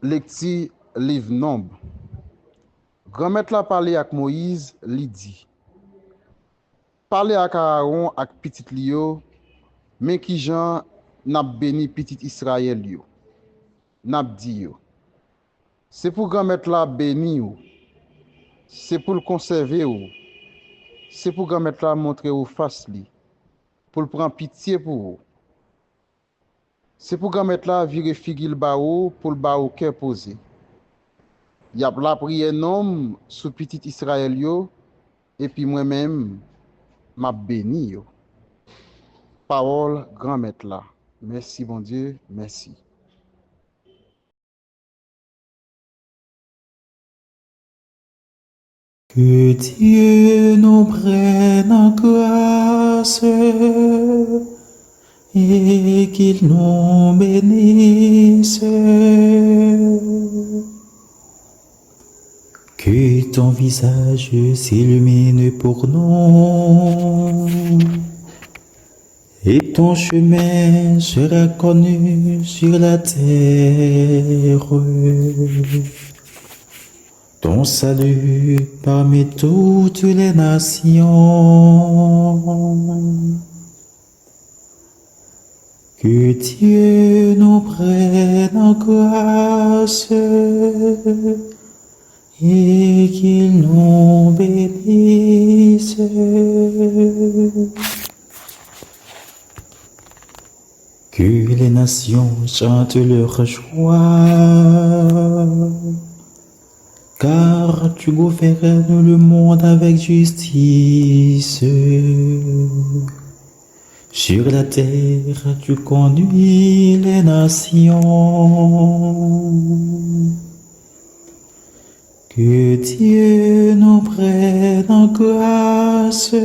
Lecti liv Nomb. Grand-mètre la parle ak Moïse, li di. Parle ak Aaron ak pitit li yo, men ki jan nap beni pitit Israël yo. Nap di yo. Se pou grand-mètre la beni yo, se pou l'konserve yo, se pou grand-mètre la montre yo fas li, pou l'pran pitié pou yo. Se pou grand-mètre la vire figil ba yo, pou l'ba yo kè pose. Yap la priye nom sou pitit Israël yo, epi moi-même, m'a béni yo. Parole grand maître là. Merci bon Dieu, merci. Que Dieu nous prenne en grâce et qu'il nous bénisse. Que ton visage s'illumine pour nous et ton chemin sera connu sur la terre. Ton salut parmi toutes les nations. Que Dieu nous prenne en grâce et qu'il nous bénisse. Que les nations chantent leur joie, car tu gouvernes le monde avec justice. Sur la terre, tu conduis les nations. Que Dieu nous prenne en grâce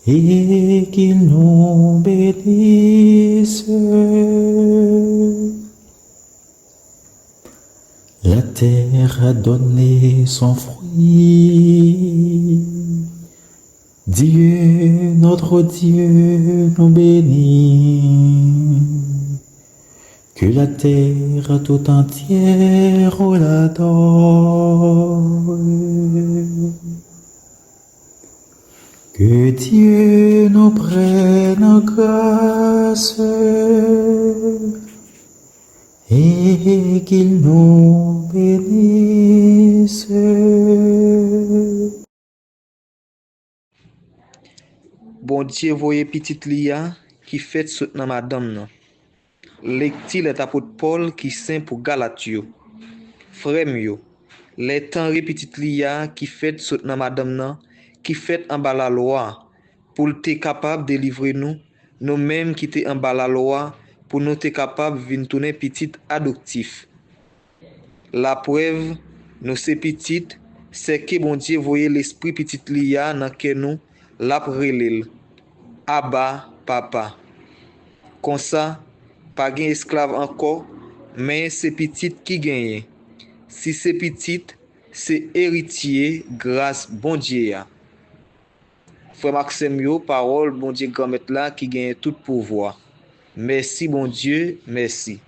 et qu'il nous bénisse. La terre a donné son fruit. Dieu, notre Dieu, nous bénit. Que la terre tout entière l'adore. Que Dieu nous prenne en grâce et qu'il nous bénisse. Bon Dieu voye petite Lia qui fait sot nan madame nan. Lecti let apôtre Paul qui saint pour Galatio. Frère yo, les temps petite Lia qui fait sot nan madame nan, qui fait en bas la loi pour te capable de délivrer nous mêmes qui te en bas la loi pour nous te capable vin tourner petite adoptif. La preuve nous c'est petite, c'est que bon Dieu voye l'esprit petite Lia nan que nous la relèl. Abba, papa. Comme ça, pas gen esclave encore, mais c'est petite qui gagne. Si c'est petite, c'est héritier grâce bon Dieu. Frère Maxime yo, parole bon Dieu grand-mère là qui gagne tout pouvoir. Merci bon Dieu, merci.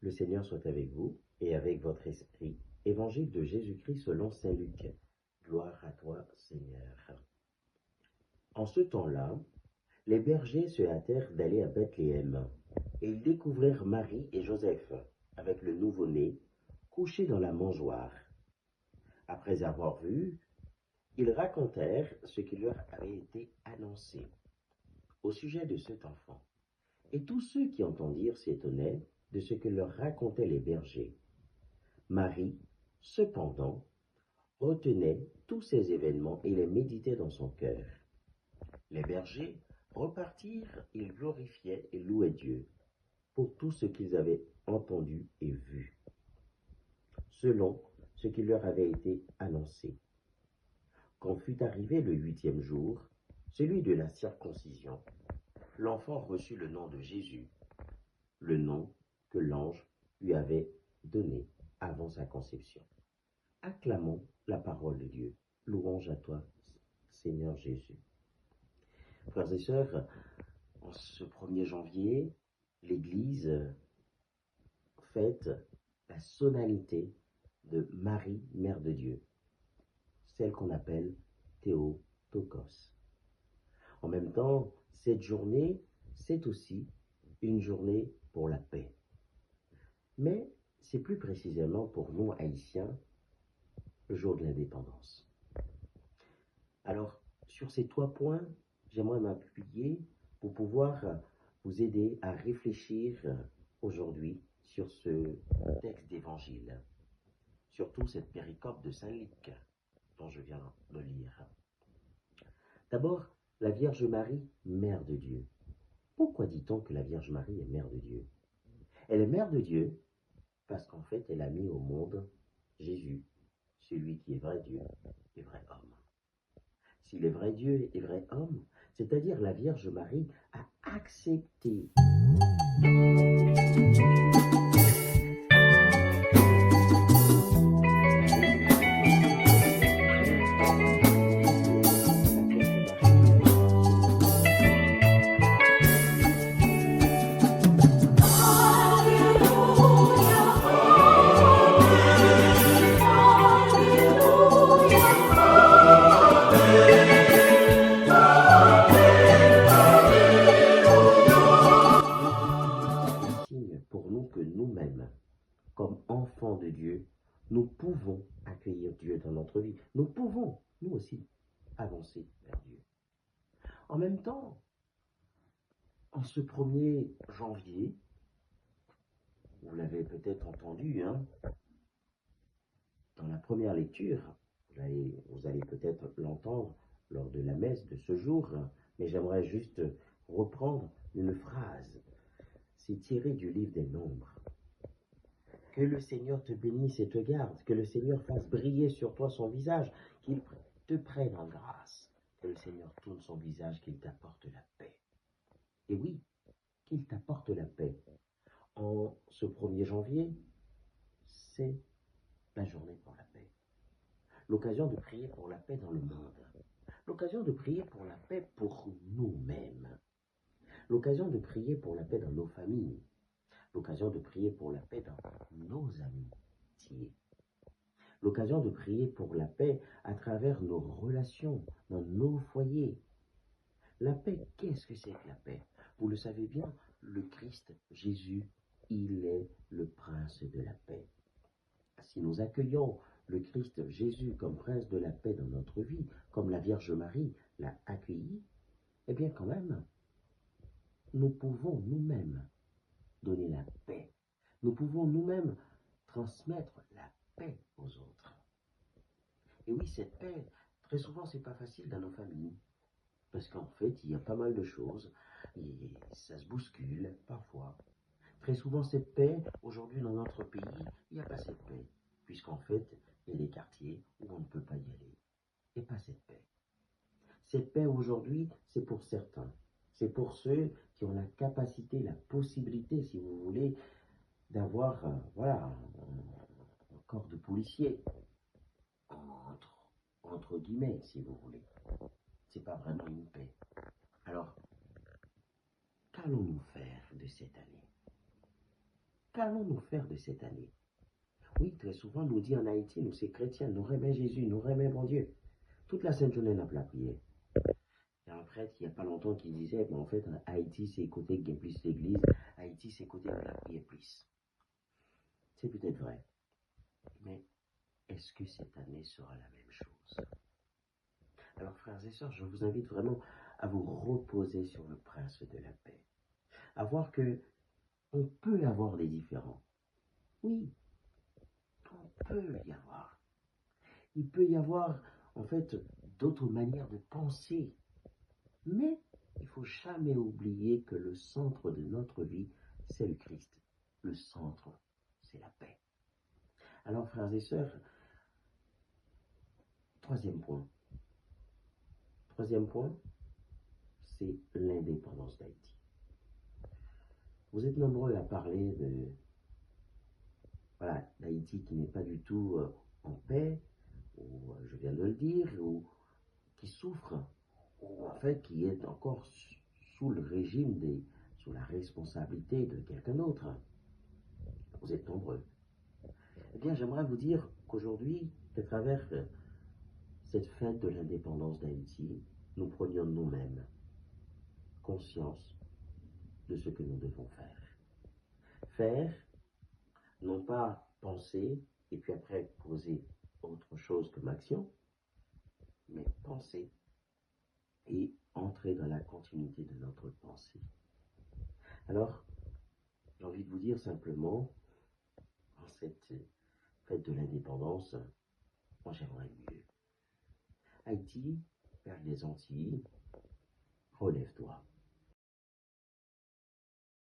Le Seigneur soit avec vous et avec votre esprit. Évangile de Jésus-Christ selon saint Luc. Gloire à toi, Seigneur. En ce temps-là, les bergers se hâtèrent d'aller à Bethléem, et ils découvrirent Marie et Joseph, avec le nouveau-né, couché dans la mangeoire. Après avoir vu, ils racontèrent ce qui leur avait été annoncé au sujet de cet enfant. Et tous ceux qui entendirent s'étonnaient de ce que leur racontaient les bergers. Marie, cependant, retenait tous ces événements et les méditait dans son cœur. Les bergers repartirent, ils glorifiaient et louaient Dieu pour tout ce qu'ils avaient entendu et vu, selon ce qui leur avait été annoncé. Quand fut arrivé le 8e jour, celui de la circoncision, l'enfant reçut le nom de Jésus, le nom que l'ange lui avait donné avant sa conception. Acclamons la parole de Dieu. Louange à toi, Seigneur Jésus. Frères et sœurs, en ce 1er janvier, l'Église fête la solennité de Marie, Mère de Dieu, celle qu'on appelle Théotokos. En même temps, cette journée, c'est aussi une journée pour la paix. Mais c'est plus précisément pour nous, Haïtiens, le jour de l'indépendance. Alors, sur ces 3 points, j'aimerais m'appuyer pour pouvoir vous aider à réfléchir aujourd'hui sur ce texte d'évangile, surtout cette péricope de Saint Luc dont je viens de lire. D'abord, la Vierge Marie, Mère de Dieu. Pourquoi dit-on que la Vierge Marie est Mère de Dieu? Elle est Mère de Dieu parce qu'en fait, elle a mis au monde Jésus, celui qui est vrai Dieu et vrai homme. S'il est vrai Dieu et vrai homme, c'est-à-dire la Vierge Marie a accepté signe pour nous que nous-mêmes, comme enfants de Dieu, nous pouvons accueillir Dieu dans notre vie. Nous pouvons, nous aussi, avancer vers Dieu. En même temps, en ce 1er janvier, vous l'avez peut-être entendu, dans la première lecture, vous allez peut-être l'entendre lors de la messe de ce jour, mais j'aimerais juste reprendre une phrase. C'est tiré du livre des Nombres. Que le Seigneur te bénisse et te garde, que le Seigneur fasse briller sur toi son visage, qu'il te prenne en grâce, que le Seigneur tourne son visage, qu'il t'apporte la paix. Et oui, qu'il t'apporte la paix. En ce 1er janvier, c'est la journée pour la paix. L'occasion de prier pour la paix dans le monde. L'occasion de prier pour la paix pour nous-mêmes. L'occasion de prier pour la paix dans nos familles. L'occasion de prier pour la paix dans nos amitiés. L'occasion de prier pour la paix à travers nos relations, dans nos foyers. La paix, qu'est-ce que c'est que la paix? Vous le savez bien, le Christ, Jésus, il est le prince de la paix. Si nous accueillons le Christ Jésus comme prince de la paix dans notre vie, comme la Vierge Marie l'a accueilli, eh bien quand même, nous pouvons nous-mêmes donner la paix. Nous pouvons nous-mêmes transmettre la paix aux autres. Et oui, cette paix, très souvent, c'est pas facile dans nos familles. Parce qu'en fait, il y a pas mal de choses, et ça se bouscule parfois. Très souvent, cette paix, aujourd'hui dans notre pays, il n'y a pas cette paix. Puisqu'en fait, il y a des quartiers où on ne peut pas y aller. Il n'y a pas cette paix. Cette paix aujourd'hui, c'est pour certains. C'est pour ceux qui ont la capacité, la possibilité, si vous voulez, d'avoir un corps de policiers, entre guillemets, si vous voulez. C'est pas vraiment une paix. Alors, qu'allons-nous faire de cette année? Qu'allons-nous faire de cette année? Oui, très souvent, nous dit en Haïti, nous, c'est chrétiens, nous remet Jésus, nous remet mon Dieu. Toute la sainte journée, n'a pas la prière. Il y a un prêtre, il n'y a pas longtemps, qui disait, en fait, Haïti, c'est côté qui est plus l'église, Haïti, c'est côté de la prière plus. C'est peut-être vrai. Mais est-ce que cette année sera la même chose? Alors, frères et sœurs, je vous invite vraiment à vous reposer sur le prince de la paix. À voir que on peut avoir des différends. Oui, on peut y avoir. Il peut y avoir, en fait, d'autres manières de penser. Mais il ne faut jamais oublier que le centre de notre vie, c'est le Christ. Le centre, c'est la paix. Alors, frères et sœurs, troisième point. Troisième point, c'est l'indépendance d'Haïti. Vous êtes nombreux à parler d'Haïti qui n'est pas du tout en paix, ou je viens de le dire, ou qui souffre, ou en fait qui est encore sous le régime sous la responsabilité de quelqu'un d'autre. Vous êtes nombreux. Eh bien, j'aimerais vous dire qu'aujourd'hui, à travers cette fête de l'indépendance d'Haïti, nous prenions nous-mêmes conscience de ce que nous devons faire. Faire, non pas penser et puis après poser autre chose comme action, mais penser et entrer dans la continuité de notre pensée. Alors, j'ai envie de vous dire simplement, en cette fête de l'indépendance, moi j'aimerais mieux. Haïti, Père des Antilles, relève-toi.